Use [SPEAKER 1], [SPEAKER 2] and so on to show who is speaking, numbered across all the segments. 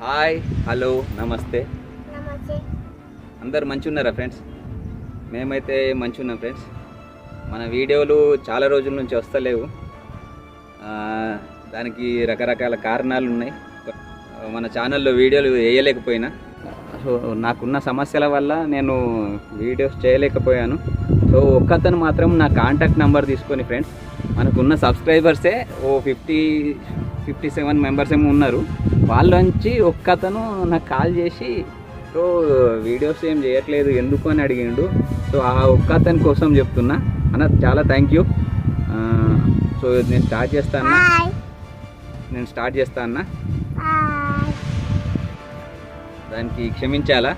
[SPEAKER 1] Hi, hello, నమస్తే.
[SPEAKER 2] నమస్తే.
[SPEAKER 1] అందరు మంచిగా ఉన్నారా ఫ్రెండ్స్? మేమైతే మంచిగా ఉన్నాం ఫ్రెండ్స్. మన వీడియోలు చాలా రోజుల నుంచి వస్తలేవు. ఆ, దానికి రకరకాల కారణాలు ఉన్నాయి. మన ఛానల్లో వీడియోలు వేయలేకపోయినా, సో నాకున్న సమస్యల వల్ల నేను వీడియోస్ చేయలేకపోయాను. సో ఒక్కతను మాత్రం నా కాంటాక్ట్ నెంబర్ తీసుకొని ఫ్రెండ్స్, మనకున్న సబ్స్క్రైబర్సే ఓ 57 మెంబర్స్ ఏమో ఉన్నారు. వాళ్ళంచి ఒక్కతను నాకు కాల్ చేసి సో వీడియోస్ ఏం చేయట్లేదు ఎందుకు అని అడిగిండు. సో ఆ ఒక్కతని కోసం చెప్తున్నా అన్న, చాలా థ్యాంక్ యూ. సో నేను స్టార్ట్ చేస్తా అన్న. దానికి క్షమించాలా.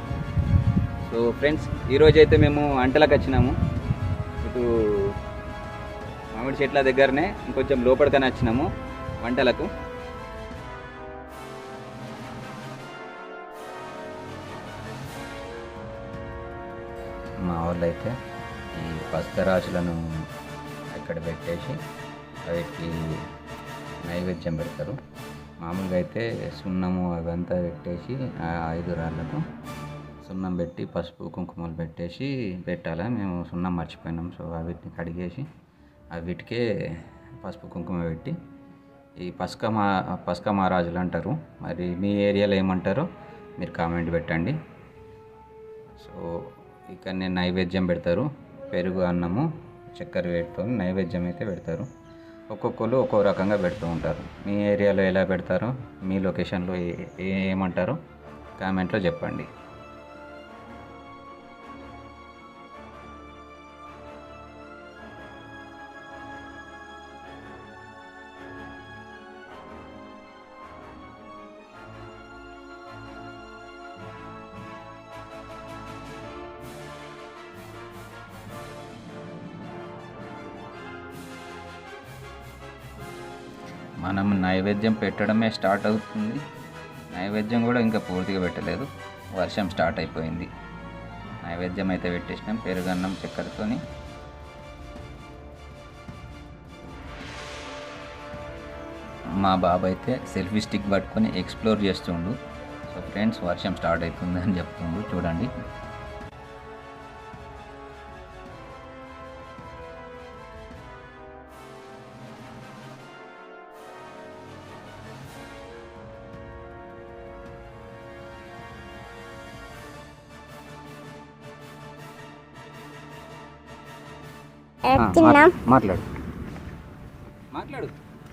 [SPEAKER 1] సో ఫ్రెండ్స్, ఈరోజైతే మేము వంటలకు వచ్చినాము. ఇటు మామిడి చెట్ల దగ్గరనే ఇంకొంచెం లోపలికనే వచ్చినాము వంటలకు. మా వాళ్ళు అయితే ఈ పస్తరాజులను ఇక్కడ పెట్టేసి వాటికి నైవేద్యం పెడతారు. మామూలుగా అయితే సున్నము అవంతా పెట్టేసి 5 రాళ్ళకు సున్నం పెట్టి పసుపు కుంకుమలు పెట్టేసి పెట్టాలి. మేము సున్నం మర్చిపోయినాం. సో వీటిని కడిగేసి వీటికే పసుపు కుంకుమ పెట్టి ఈ పసుక మహారాజులు అంటారు. మరి మీ ఏరియాలో ఏమంటారో మీరు కామెంట్ పెట్టండి. సో ఇక్కడ నేను నైవేద్యం పెడతారు. పెరుగు అన్నము చక్కెర పెట్టుకొని నైవేద్యం అయితే పెడతారు. ఒక్కొక్కరు ఒక్కో రకంగా పెడుతూ ఉంటారు. మీ ఏరియాలో ఎలా పెడతారో, మీ లొకేషన్లో ఏమంటారో కామెంట్లో చెప్పండి. మనం నైవేద్యం పెట్టడమే స్టార్ట్ అవుతుంది. నైవేద్యం కూడా ఇంకా పూర్తిగా పెట్టలేదు, వర్షం స్టార్ట్ అయిపోయింది. నైవేద్యం అయితే పెట్టేసినాం పెరుగన్నం చక్కెరతోని. మా బాబు అయితే సెల్ఫీ స్టిక్ పట్టుకొని ఎక్స్ప్లోర్ చేస్తుండు. సో ఫ్రెండ్స్, వర్షం స్టార్ట్ అవుతుంది అని చెప్తుండు, చూడండి. మాట్లాడు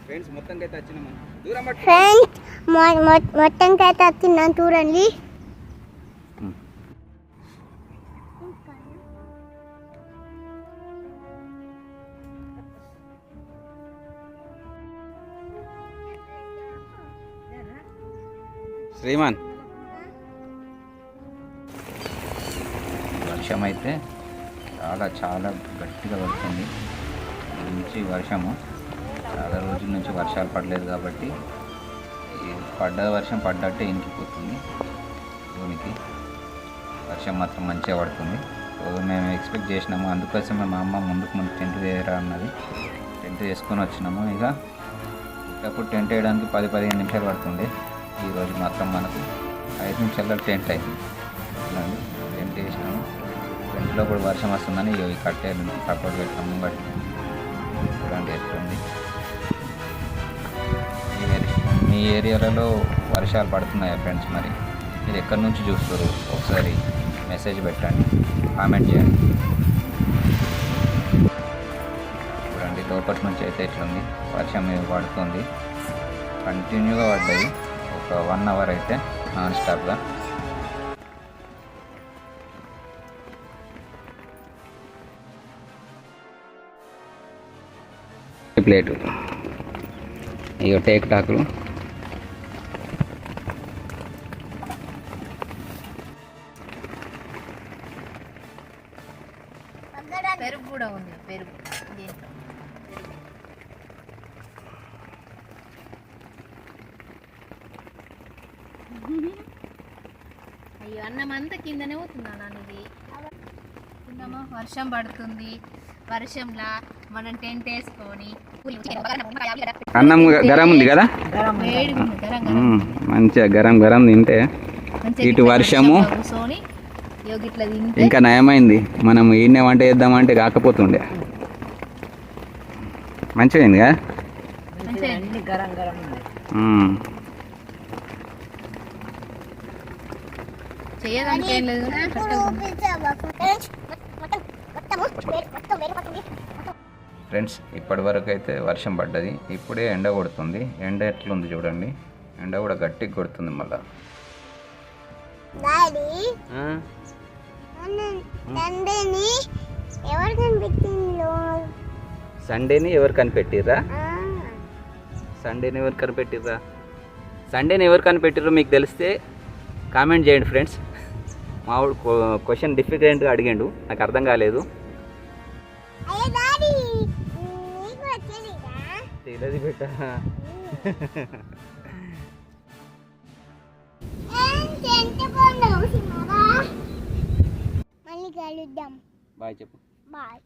[SPEAKER 1] ఫ్రెండ్స్. మొత్తానికైతే వచ్చినాము.
[SPEAKER 2] మొత్తానికైతే వచ్చినాం చూడండి.
[SPEAKER 1] శ్రీమాన్, వర్షం అయితే చాలా గట్టిగా పడుతుంది. మంచి వర్షము. చాలా రోజుల నుంచి వర్షాలు పడలేదు కాబట్టి ఈ వర్షం పడ్డట్టే ఇంకిపోతుంది భూమికి. వర్షం మాత్రం మంచిగా పడుతుంది. సో మేము ఎక్స్పెక్ట్ చేసినాము. అందుకోసమే మా అమ్మ ముందు టెంట్ వేయరా అన్నది. టెంట్ వేసుకొని వచ్చినాము. ఇప్పుడు టెంట్ వేయడానికి 10-15 నిమిషాలు పడుతుంది. ఈరోజు మాత్రం మనకు 5 నిమిషాల్లో టెంట్ అయింది. టెంట్ వేసినాము. టెంట్లో కూడా వర్షం వస్తుందని ఈ కట్టెలు సపోర్ట్ పెట్టాము. బట్ చూడండి ఎట్లుంది. మీ ఏరియాలలో వర్షాలు పడుతున్నాయా ఫ్రెండ్స్? మరి మీరు ఎక్కడి నుంచి చూస్తారు ఒకసారి మెసేజ్ పెట్టండి, కామెంట్ చేయండి. చూడండి లోపటి నుంచి అయితే ఎట్లుంది. వర్షం పడుతుంది, కంటిన్యూగా పడ్డది. ఒక 1 అవర్ అయితే నాన్ స్టాప్గా. ప్లేటు ఇక టేకుటాకులు.
[SPEAKER 2] పెరుగు కూడా ఉంది. పెరుగు అయ్యో, అన్నం అంతా కిందనే పోతుందా నాన్నది. వర్షం పడుతుంది. వర్షంలా మనం టెంట్ వేసుకొని
[SPEAKER 1] అన్నం గరం ఉంది కదా
[SPEAKER 2] వేడిగా ఉంది, గరం
[SPEAKER 1] మంచిగా గరం గరం తింటే
[SPEAKER 2] మంచిగా
[SPEAKER 1] ఇటు వర్షము
[SPEAKER 2] కూర్చొని ఇట్లా తింటే
[SPEAKER 1] ఇంకా నయమైంది. మనం ఈయన వంట చేద్దామంటే కాకపోతుండే. మంచిగా అయింది కదా.
[SPEAKER 2] చేయడానికి ఏం లేదు.
[SPEAKER 1] ఫ్రెండ్స్ ఇప్పటి వరకు అయితే వర్షం పడ్డది, ఇప్పుడే ఎండ కొడుతుంది. ఎండ ఎట్లుంది చూడండి, ఎండ కూడా గట్టిగా కొడుతుంది మళ్ళా. సండేని ఎవరు కనిపెట్టిర్రా? సండేని ఎవరు కనిపెట్టిర్రా? సండేని ఎవరు కనిపెట్టిర్రో మీకు తెలిస్తే కామెంట్ చేయండి ఫ్రెండ్స్. మావాడు క్వశ్చన్ డిఫికల్ట్గా అడిగాడు, నాకు అర్థం కాలేదు. తెలియదు బిడ్డ.
[SPEAKER 2] మళ్ళీ కలుద్దాం.
[SPEAKER 1] బాయ్ చెప్పు.
[SPEAKER 2] బాయ్.